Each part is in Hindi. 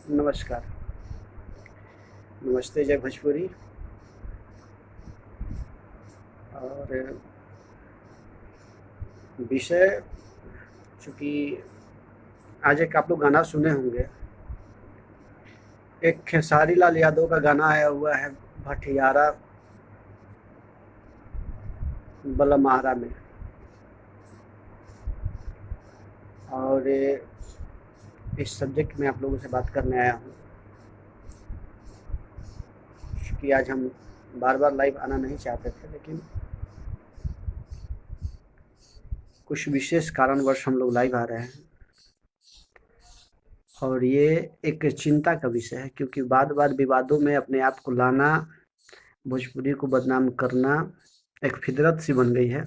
नमस्कार, नमस्ते जय भोजपुरी। और विषय चूँकि आज एक आप लोग गाना सुने होंगे, एक खेसारी लाल यादव का गाना आया हुआ है, भटियारा बलम आरा में। और इस सब्जेक्ट में आप लोगों से बात करने आया हूँ कि आज हम बार-बार लाइव आना नहीं चाहते थे, लेकिन कुछ विशेष कारणवश हम लोग लाइव आ रहे हैं। और ये एक चिंता का विषय है, क्योंकि बार-बार विवादों में अपने आप को लाना, भोजपुरी को बदनाम करना एक फितरत सी बन गई है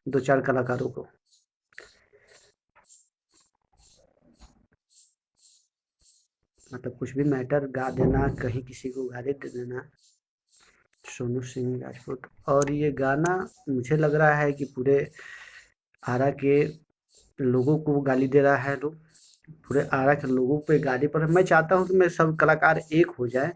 2-4 कलाकारों को। मतलब कुछ भी मैटर गा देना, कहीं किसी को गाली दे देना, सोनू सिंह राजपूत। और ये गाना मुझे लग रहा है कि पूरे आरा के लोगों को गाली दे रहा है लोग, पूरे आरा के लोगों पे गाली पड़। मैं चाहता हूँ कि मैं सब कलाकार एक हो जाएँ,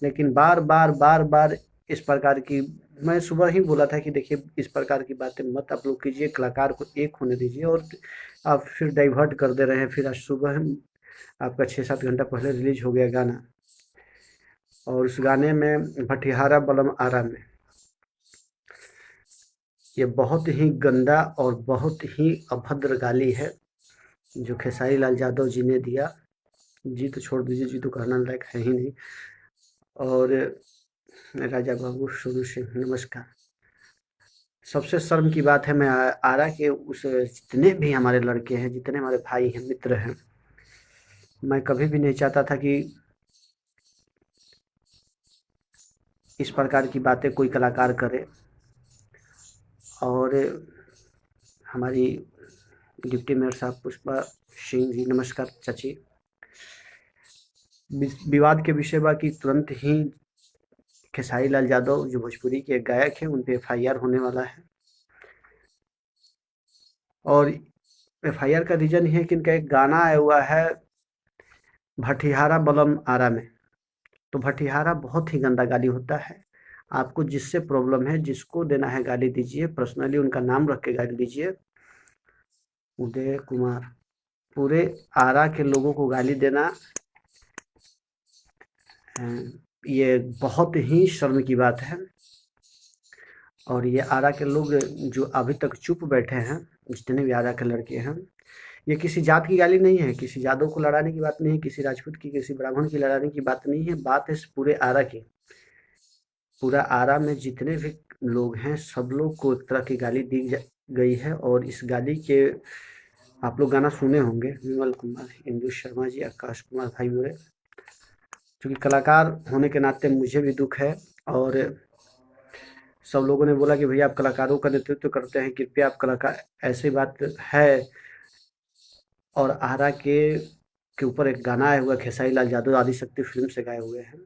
लेकिन बार-बार, बार-बार इस प्रकार की, मैं सुबह ही बोला था कि देखिए इस प्रकार की बातें मत आप लोग कीजिए, कलाकार को एक होने दीजिए। और आप फिर डाइवर्ट कर दे रहे हैं। फिर आज सुबह आपका 6-7 घंटा पहले रिलीज़ हो गया गाना, और उस गाने में भटियारा बलम आरा में ये बहुत ही गंदा और बहुत ही अभद्र गाली है जो खेसारी लाल यादव जी ने दिया। जी तो छोड़ दीजिए, जी तो कहना लायक है ही नहीं। और राजा बाबू, सोनू सिंह, नमस्कार। सबसे शर्म की बात है, मैं आरा के उस जितने भी हमारे लड़के हैं, जितने हमारे भाई हैं, मित्र हैं, मैं कभी भी नहीं चाहता था कि इस प्रकार की बातें कोई कलाकार करे। और हमारी डिप्टी मेयर साहब पुष्पा सिंह जी, नमस्कार चाची। विवाद के विषय बा कि तुरंत ही खेसारी लाल यादव जो भोजपुरी के गायक हैं, उन पे एफआईआर होने वाला है। और एफआईआर का रीज़न ये है कि इनका एक गाना आया हुआ है भटियारा बलम आरा में। तो भटियारा बहुत ही गंदा गाली होता है। आपको जिससे प्रॉब्लम है, जिसको देना है गाली दीजिए, पर्सनली उनका नाम रख के गाली दीजिए। उदय कुमार, पूरे आरा के लोगों को गाली देना ये बहुत ही शर्म की बात है। और ये आरा के लोग जो अभी तक चुप बैठे हैं, जितने भी आरा के लड़के हैं, ये किसी जात की गाली नहीं है, किसी यादव को लड़ाने की बात नहीं है, किसी राजपूत की, किसी ब्राह्मण की लड़ाने की बात नहीं है। बात है इस पूरे आरा की। पूरा आरा में जितने भी लोग हैं, सब लोग को एक तरह की गाली दी गई है। और इस गाली के आप लोग गाना सुने होंगे, विमल कुमार, इंदु शर्मा जी, आकाश कुमार भाई मोरे। क्योंकि कलाकार होने के नाते मुझे भी दुख है। और सब लोगों ने बोला कि भैया आप कलाकारों का नेतृत्व करते हैं, कृपया आप कलाकार, ऐसी बात है। और आरा के ऊपर एक गाना आया हुआ है, खेसारी लाल यादव आदिशक्ति फिल्म से गाए हुए हैं।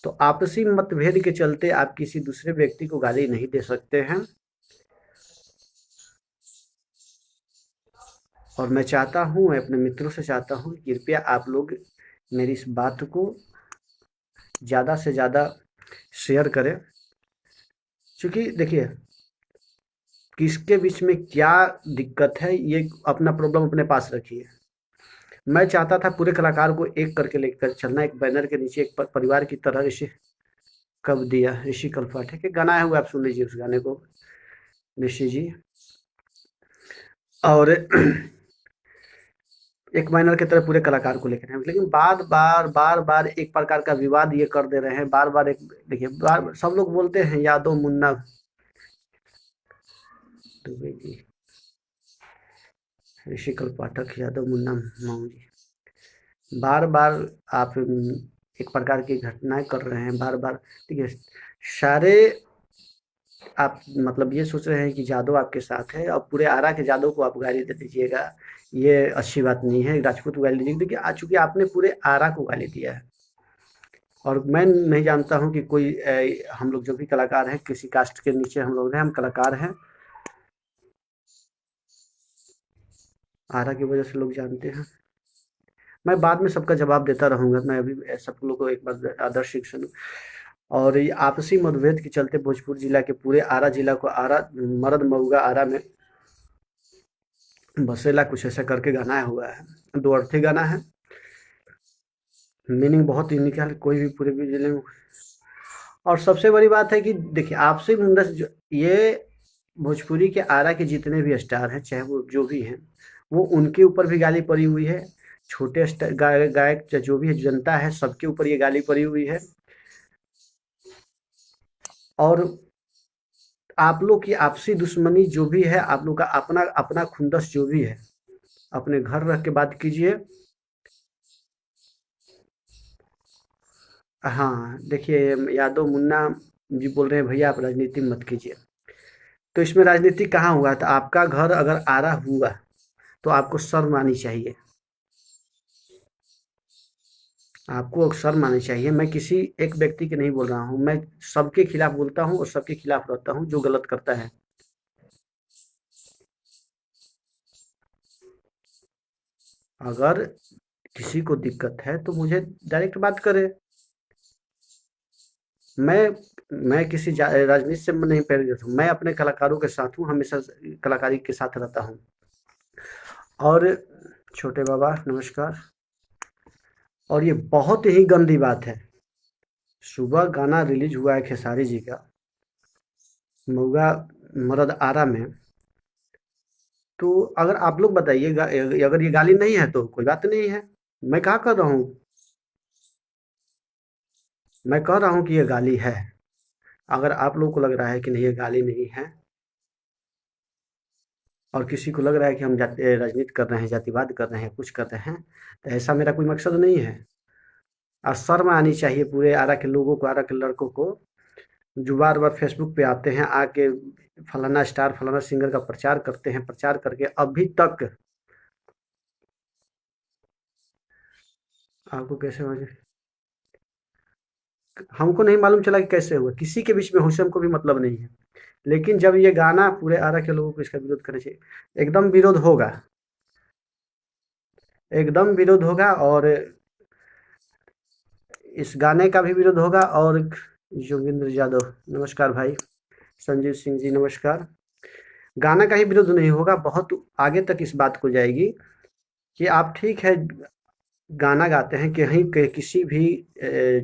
तो आपसी मतभेद के चलते आप किसी दूसरे व्यक्ति को गाली नहीं दे सकते हैं। और मैं चाहता हूँ, मैं अपने मित्रों से चाहता हूँ, कृपया आप लोग मेरी इस बात को ज़्यादा से ज़्यादा शेयर करें। क्योंकि देखिए, किसके बीच में क्या दिक्कत है, ये अपना प्रॉब्लम अपने पास रखिए। मैं चाहता था पूरे कलाकार को एक करके लेकर चलना, एक बैनर के नीचे एक परिवार की तरह। ऋषि कब दिया, ऋषि कल पाठक के गाना है वो, आप सुन लीजिए उस गाने को, ऋषि जी। और एक माइनर की तरह पूरे कलाकार को लेकर हैं, लेकिन बार बार बार बार एक प्रकार का विवाद ये कर दे रहे हैं। बार बार एक, देखिए बार सब लोग बोलते हैं यादव मुन्ना दुबे जी, ऋषि कल पाठक, यादव मुन्ना माऊ जी। बार बार आप एक प्रकार की घटनाएं कर रहे हैं, बार बार। देखिए सारे, आप मतलब ये सोच रहे हैं कि जादव आपके साथ है, और पूरे आरा के जादव को आप गाली दे दीजिएगा, ये अच्छी बात नहीं है। राजपूत को गाली दीजिएगा, देखिए आज चूंकि आपने पूरे आरा को गाली दिया है। और मैं नहीं जानता हूँ कि कोई हम लोग जो भी कलाकार हैं, किसी कास्ट के नीचे हम लोग हैं, हम कलाकार हैं, आरा की वजह से लोग जानते हैं। मैं बाद में सबका जवाब देता रहूँगा, मैं अभी सब लोगों को एक बार आदर्श शिक्षण। और ये आपसी मतभेद के चलते भोजपुर जिला के पूरे आरा जिला को आरा मर्द मऊगा आरा में बसेला, कुछ ऐसा करके गाना हुआ है। दो अर्थी गाना है, मीनिंग बहुत यूनिक है, कोई भी पूरे भी जिले में। और सबसे बड़ी बात है कि देखिए आपसी मुंडस जो ये भोजपुरी के आरा के जितने भी स्टार हैं, चाहे वो जो भी हैं, वो उनके ऊपर भी गाली पड़ी हुई है। छोटे गायक जो भी है, जनता है, सबके ऊपर ये गाली पड़ी हुई है। और आप लोग की आपसी दुश्मनी जो भी है, आप लोग का अपना अपना खुंदस जो भी है, अपने घर रह के बात कीजिए। हाँ, देखिए यादव मुन्ना जी बोल रहे हैं भैया आप राजनीति मत कीजिए। तो इसमें राजनीति कहाँ हुआ? तो आपका घर अगर आरा हुआ तो आपको शर्म आनी चाहिए। आपको शर्म आनी चाहिए। मैं किसी एक व्यक्ति की नहीं बोल रहा हूँ, मैं सबके खिलाफ बोलता हूँ और सबके खिलाफ रहता हूँ जो गलत करता है। अगर किसी को दिक्कत है तो मुझे डायरेक्ट बात करे। मैं मैं किसी राजनीति से नहीं प्रेरित हूँ, मैं अपने कलाकारों के साथ हूँ, हमेशा कलाकारी के साथ रहता हूँ। और छोटे बाबा नमस्कार। और ये बहुत ही गंदी बात है, सुबह गाना रिलीज हुआ है खेसारी जी का, मऊगा मरद आरा में। तो अगर आप लोग बताइए, अगर ये गाली नहीं है तो कोई बात नहीं है। मैं कहा कर रहा हूँ, मैं कह रहा हूँ कि ये गाली है। अगर आप लोगों को लग रहा है कि नहीं ये गाली नहीं है, और किसी को लग रहा है कि हम जाति राजनीति कर रहे हैं, जातिवाद कर रहे हैं, कुछ कर रहे हैं, तो ऐसा मेरा कोई मकसद नहीं है। और शर्म आनी चाहिए पूरे आरा के लोगों को, आरा के लड़कों को, जो बार बार फेसबुक पे आते हैं आके फलाना स्टार फलाना सिंगर का प्रचार करते हैं, प्रचार करके अभी तक आपको कैसे हमको नहीं मालूम चला कि कैसे हुआ, किसी के बीच में हुई से हमको भी मतलब नहीं है। लेकिन जब ये गाना पूरे आरा के लोगों को इसका विरोध करना चाहिए, एकदम विरोध होगा, एकदम विरोध होगा। और इस गाने का भी विरोध होगा। और योगेंद्र यादव नमस्कार भाई, संजीव सिंह जी नमस्कार। गाना का ही विरोध नहीं होगा, बहुत आगे तक इस बात को जाएगी कि आप ठीक है गाना गाते हैं कहीं किसी भी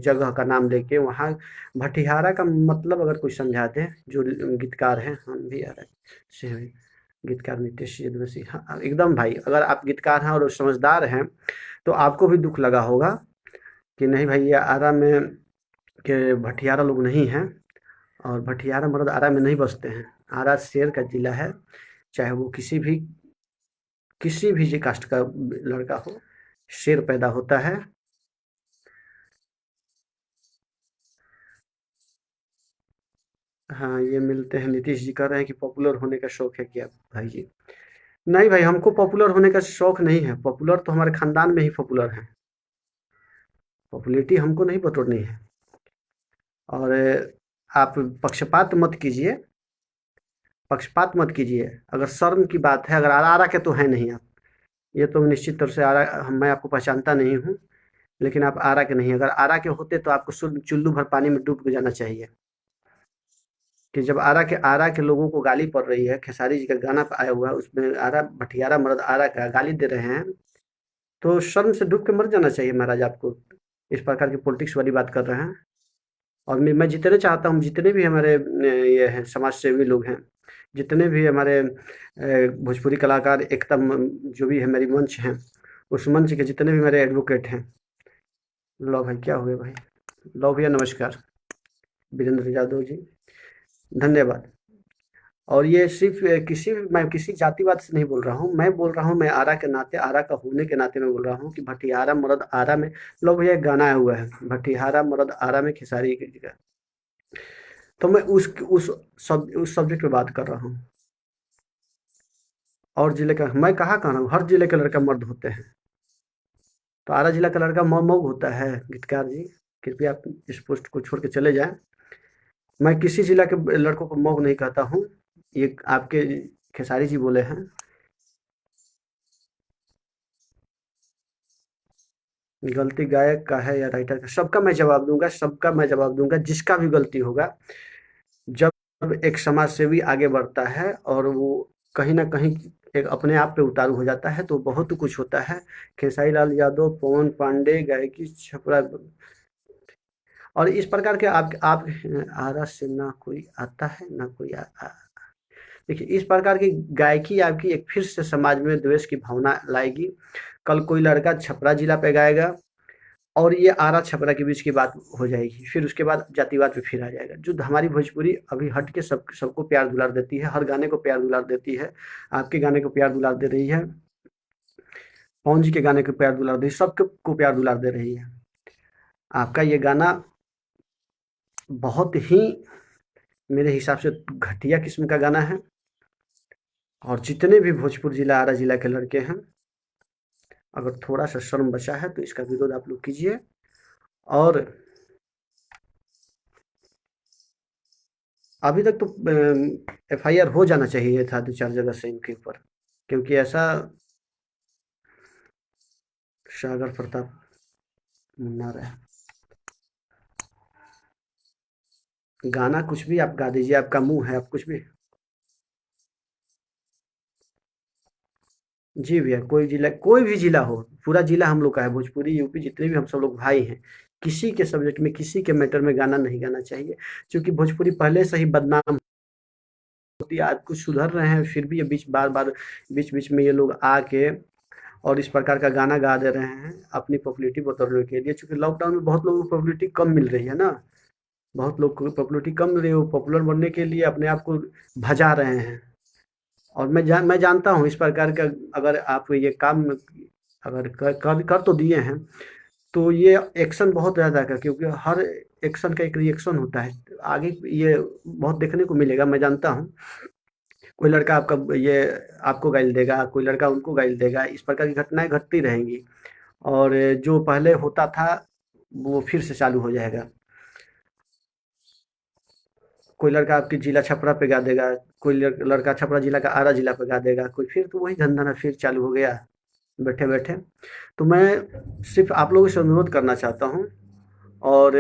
जगह का नाम लेके, वहाँ भटियारा का मतलब अगर कोई समझा दे, जो गीतकार हैं, हम भी आ रहे से हैं, गीतकार नितेश यदुवंशी, हाँ एकदम भाई, अगर आप गीतकार हैं और समझदार हैं तो आपको भी दुख लगा होगा कि नहीं भाई ये आरा में के भटियारा लोग नहीं हैं, और भटियारा मर्द आरा में नहीं बसते हैं। आरा शेर का जिला है, चाहे वो किसी भी कास्ट का लड़का हो, शेर पैदा होता है। हाँ, ये मिलते हैं, नीतीश जी कह रहे हैं कि पॉपुलर होने का शौक है क्या भाई जी? नहीं भाई, हमको पॉपुलर होने का शौक नहीं है, पॉपुलर तो हमारे खानदान में ही पॉपुलर है, पॉपुलैरिटी हमको नहीं बटोरनी है। और आप पक्षपात मत कीजिए, पक्षपात मत कीजिए। अगर शर्म की बात है, अगर आरा आरा के तो हैं नहीं आप, ये तो निश्चित तौर से आरा, मैं आपको पहचानता नहीं हूँ, लेकिन आप आरा के नहीं, अगर आरा के होते तो आपको चुल्लू भर पानी में डूब के जाना चाहिए। कि जब आरा के लोगों को गाली पड़ रही है, खेसारी जी का गाना आया हुआ है, उसमें आरा भटियारा मर्द आरा का गाली दे रहे हैं, तो शर्म से डूब के मर जाना चाहिए महाराज आपको। इस प्रकार की पॉलिटिक्स वाली बात कर रहे हैं। और मैं जितने चाहता हूँ, जितने भी हमारे ये हैं समाज सेवी लोग हैं, जितने भी हमारे भोजपुरी कलाकार एकता जो भी है मेरी मंच हैं, उस मंच के जितने भी मेरे एडवोकेट हैं, लो भाई क्या हुए भाई, लो भैया नमस्कार, वीरेंद्र यादव जी धन्यवाद। और ये सिर्फ मैं किसी जातिवाद से नहीं बोल रहा हूँ, मैं बोल रहा हूँ, मैं आरा के नाते, आरा का होने के नाते मैं बोल रहा हूँ कि भटियारा मर्द आरा में, लो भैया एक गाना हुआ है भटियारा मर्द आरा में खेसारी की जगह। तो मैं उस सब्जेक्ट पे बात कर रहा हूँ। और जिले का मैं कहाँ कह रहा हूँ, हर जिले का लड़का मर्द होते हैं, तो आरा जिला का लड़का मऊ होता है। गीतकार जी कृपया आप इस पोस्ट को छोड़ के चले जाएं। मैं किसी जिला के लड़कों को मऊ नहीं कहता हूँ, ये आपके खेसारी जी बोले हैं। गलती गायक का है या राइटर का? सबका मैं जवाब दूँगा, सबका मैं जवाब दूँगा। जिसका भी गलती होगा, जब एक समाज सेवी आगे बढ़ता है और वो कहीं न कहीं एक अपने आप पे उतारू हो जाता है, तो बहुत कुछ होता है। खेसारी लाल यादव, पवन पांडे, गायकी छपरा, और इस प्रकार के आप आरा से ना कोई आता है, ना कोई देखिए, इस प्रकार की गायकी आपकी एक फिर से समाज में द्वेष की भावना लाएगी। कल कोई लड़का छपरा जिला पे गाएगा और ये आरा छपरा के बीच की बात हो जाएगी, फिर उसके बाद जातिवाद पे फिर आ जाएगा। जो हमारी भोजपुरी अभी हट के सबको प्यार दुलार देती है, हर गाने को प्यार दुलार देती है। आपके गाने को प्यार दुलार दे रही है, पवन जी के गाने को प्यार दुलार दे रही है, सबको को प्यार दुलार दे रही है। आपका ये गाना बहुत ही मेरे हिसाब से घटिया किस्म का गाना है। और जितने भी भोजपुर जिला, आरा जिला के लड़के हैं, अगर थोड़ा सा शर्म बचा है तो इसका विरोध आप लोग कीजिए। और अभी तक तो एफआईआर हो जाना चाहिए था 2-4 जगह से इनके ऊपर, क्योंकि ऐसा सागर प्रताप मुन्ना रहे। गाना कुछ भी आप गा दीजिए, आपका मुंह है, आप कुछ भी। जी भैया, कोई भी जिला हो, पूरा जिला हम लोग का है, भोजपुरी यूपी जितने भी हम सब लोग भाई हैं। किसी के सब्जेक्ट में, किसी के मैटर में गाना नहीं गाना चाहिए, क्योंकि भोजपुरी पहले से ही बदनाम होती है। आज कुछ सुधर रहे हैं, फिर भी ये बीच बीच में ये लोग आके और इस प्रकार का गाना गा दे रहे हैं अपनी पॉपुलैरिटी बटोरने के लिए। चूंकि लॉकडाउन में बहुत लोगों को पॉपुलैरिटी कम मिल रही है ना, बहुत लोग को पॉपुलैरिटी कम मिल रही है, वो पॉपुलर बनने के लिए अपने आप को भजा रहे हैं। और मैं जानता हूँ इस प्रकार का, अगर आप ये काम अगर कर तो दिए हैं, तो ये एक्शन बहुत ज़्यादा का, क्योंकि हर एक्शन का एक रिएक्शन होता है। आगे ये बहुत देखने को मिलेगा, मैं जानता हूँ। कोई लड़का आपको गाइल देगा, कोई लड़का उनको गाइल देगा, इस प्रकार की घटनाएं घटती रहेंगी। और जो पहले होता था वो फिर से चालू हो जाएगा। कोई लड़का आपके जिला छपरा पे गा देगा, कोई लड़का छपरा जिला का आरा जिला पे गा देगा, कोई फिर तो वही धंधा ना फिर चालू हो गया बैठे बैठे। तो मैं सिर्फ आप लोगों से अनुरोध करना चाहता हूँ, और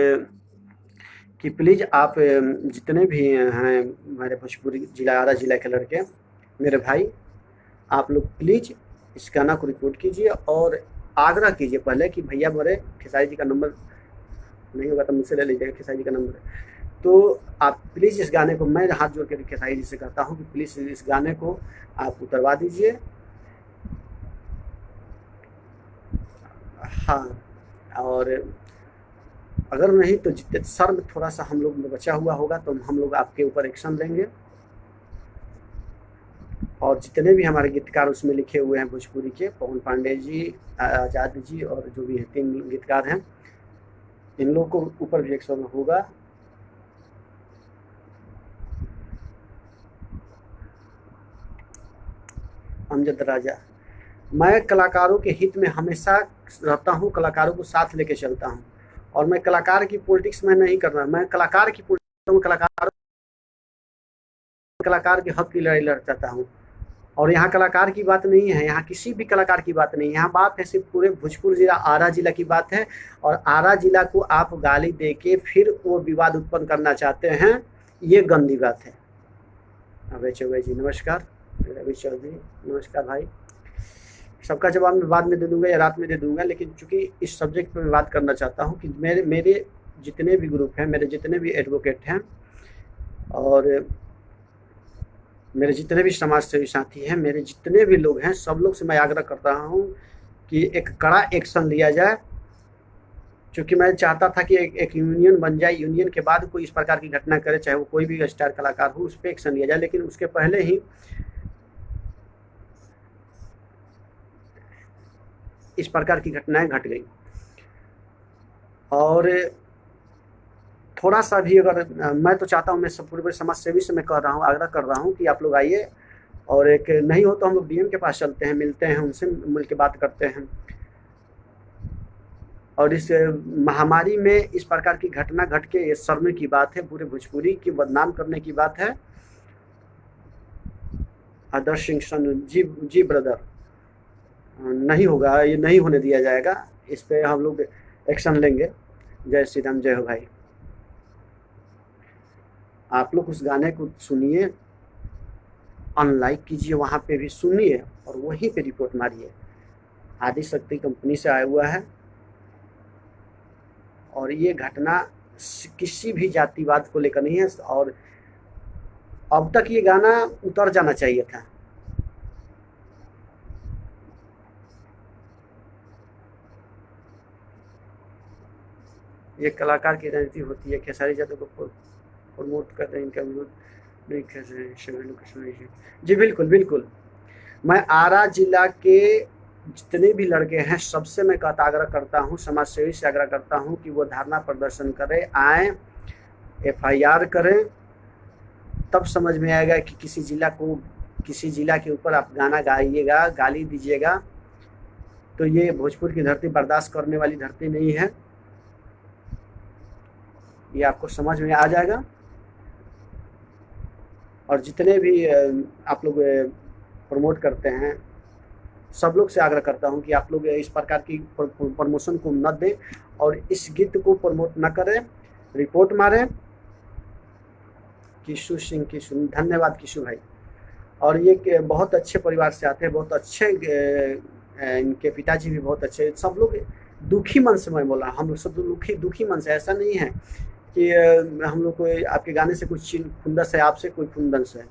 कि प्लीज़ आप जितने भी हैं हमारे भोजपुरी जिला, आरा जिला के लड़के, मेरे भाई, आप लोग प्लीज़ इस गाना को रिकॉर्ड कीजिए और आग्रह कीजिए पहले कि भैया मेरे खेसारी जी का नंबर नहीं होगा तो मुझसे ले लीजिएगा, खेसारी जी का नंबर है। तो आप प्लीज़ इस गाने को, मैं हाथ जोड़ के खेसारी जी से कहता हूँ कि प्लीज़ इस गाने को आप उतरवा दीजिए। हाँ, और अगर नहीं तो जितने शर्म थोड़ा सा हम लोग में बचा हुआ होगा तो हम लोग आपके ऊपर एक्शन लेंगे। और जितने भी हमारे गीतकार उसमें लिखे हुए हैं भोजपुरी के, पवन पांडे जी, आजाद जी, और जो भी है 3 गीतकार हैं, इन लोगों को ऊपर भी एक्शन होगा। अमजद राजा, मैं कलाकारों के हित में हमेशा रहता हूँ, कलाकारों को साथ लेके चलता हूँ। और मैं कलाकार की पॉलिटिक्स में नहीं कर रहा, मैं कलाकार की पॉलिटिक्स में कलाकार के हक की लड़ाई लड़ चाहता हूँ। और यहाँ कलाकार की बात नहीं है, यहाँ किसी भी कलाकार की बात नहीं है, यहाँ बात है सिर्फ पूरे भोजपुर जिला, आरा जिला की बात है। और आरा जिला को आप गाली दे के फिर वो विवाद उत्पन्न करना चाहते हैं, ये गंदी बात है। अभय चौबे जी नमस्कार, रवि चौधरी नमस्कार भाई। सबका जवाब मैं बाद में दे दूंगा या रात में दे दूंगा, लेकिन चूंकि इस सब्जेक्ट पर मैं बात करना चाहता हूँ कि मेरे जितने भी ग्रुप हैं, मेरे जितने भी एडवोकेट हैं, और मेरे जितने भी समाज सेवी साथी हैं, मेरे जितने भी लोग हैं, सब लोग से मैं आग्रह कर रहा हूँ कि एक कड़ा एक्शन लिया जाए। क्योंकि मैं चाहता था कि एक यूनियन बन जाए, यूनियन के बाद कोई इस प्रकार की घटना करे, चाहे वो कोई भी स्टार कलाकार हो, उस पर एक्शन लिया जाए। लेकिन उसके पहले ही इस प्रकार की घटनाएं घट गई। और थोड़ा सा भी अगर मैं तो चाहता हूँ, मैं सब पूरे समाज सेवी से मैं कह रहा हूँ, आग्रह कर रहा हूँ कि आप लोग आइए, और एक नहीं हो तो हम लोग डीएम के पास चलते हैं, मिलते हैं, उनसे मिल के बात करते हैं। और इस महामारी में इस प्रकार की घटना घट के ये शर्म की बात है, पूरे भोजपुरी की बदनाम करने की बात है। आदर्श सिंह जी, जी ब्रदर, नहीं होगा, ये नहीं होने दिया जाएगा। इस पे हम लोग एक्शन लेंगे। जय श्री राम, जय हो भाई। आप लोग उस गाने को सुनिए, अनलाइक कीजिए, वहाँ पे भी सुनिए और वहीं पे रिपोर्ट मारिए। आदिशक्ति कंपनी से आया हुआ है और ये घटना किसी भी जातिवाद को लेकर नहीं है और अब तक ये गाना उतर जाना चाहिए था। ये कलाकार की राजनीति होती है, खेसारी यादव को प्रमोट कर रहे हैं, इनका विरोध नहीं कर रहे हैं, सभी लोग समझिए। जी बिल्कुल, बिल्कुल। मैं आरा जिला के जितने भी लड़के हैं सबसे मैं आग्रह करता हूँ, समाज सेवी से आग्रह करता हूँ कि वो धरना प्रदर्शन करें, आएँ, एफआईआर करें, तब समझ में आएगा कि किसी जिला के ऊपर आप गाना गाइएगा, गाली दीजिएगा, तो ये भोजपुर की धरती बर्दाश्त करने वाली धरती नहीं है। ये आपको समझ में आ जाएगा। और जितने भी आप लोग प्रमोट करते हैं, सब लोग से आग्रह करता हूँ कि आप लोग इस प्रकार की प्रमोशन को न दें और इस गीत को प्रमोट न करें, रिपोर्ट मारें। किशु सिंह, धन्यवाद किशु भाई। और ये बहुत अच्छे परिवार से आते हैं, बहुत अच्छे, इनके पिताजी भी बहुत अच्छे। सब लोग दुखी मन से, मैं बोला, हम लोग सब दुखी मन से। ऐसा नहीं है कि हम लोग को आपके गाने से कुछ खुंदस है, आपसे कोई खुंदस है।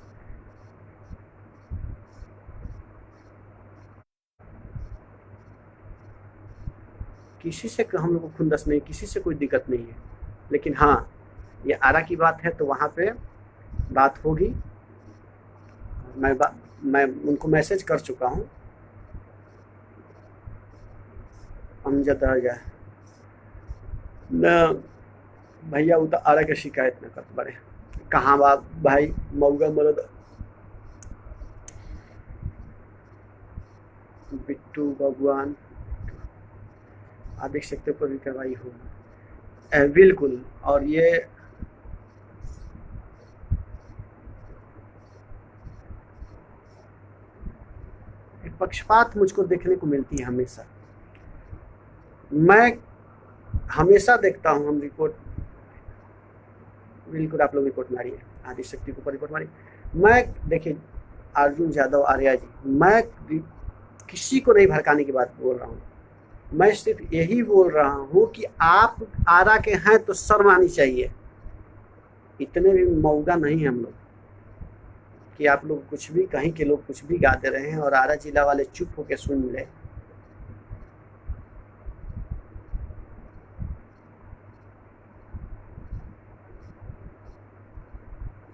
किसी से हम लोग को खुंदस नहीं, किसी से कोई दिक्कत नहीं है। लेकिन हाँ, ये आरा की बात है तो वहाँ पे बात होगी। मैं उनको मैसेज कर चुका हूँ। अमजद राजा न भैया, वो तो आरा के शिकायत न कर बड़े। कहाँ बाप भाई, मऊगा मरद बिट्टू भगवान, आप देख सकते हो, पर भी कार्रवाई होगी। बिल्कुल। और ये पक्षपात मुझको देखने को मिलती है हमेशा। मैं हमेशा देखता हूँ, हम रिपोर्ट, बिल्कुल आप लोग रिपोर्ट मारिए, आदिशक्ति के ऊपर रिपोर्ट मारिए। मैं देखिए, अर्जुन यादव, आर्या जी, मैं किसी को नहीं भड़काने की बात बोल रहा हूँ। मैं सिर्फ यही बोल रहा हूँ कि आप आरा के हैं तो शर्म आनी चाहिए। इतने भी मऊगा नहीं है हम लोग कि आप लोग कुछ भी, कहीं के लोग कुछ भी गा दे रहे हैं और आरा जिला वाले चुप होकर सुन रहे।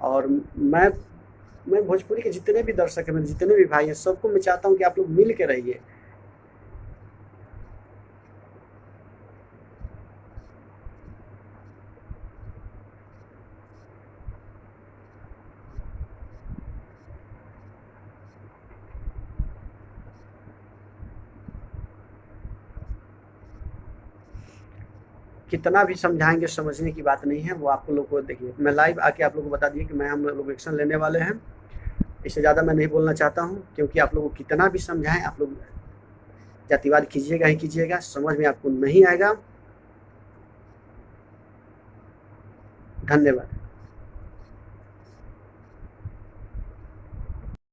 और मैं भोजपुरी के जितने भी दर्शक हैं, मेरे जितने भी भाई हैं, सबको मैं चाहता हूँ कि आप लोग मिल के रहिए। कितना भी समझाएंगे, समझने की बात नहीं है। वो आप लोग को, देखिए, मैं लाइव आके आप लोगों को बता दिए कि हम लोग एक्शन लेने वाले हैं। इससे ज़्यादा मैं नहीं बोलना चाहता हूँ, क्योंकि आप लोगों को कितना भी समझाएं, आप लोग जातिवाद कीजिएगा ही कीजिएगा, समझ में आपको नहीं आएगा। धन्यवाद।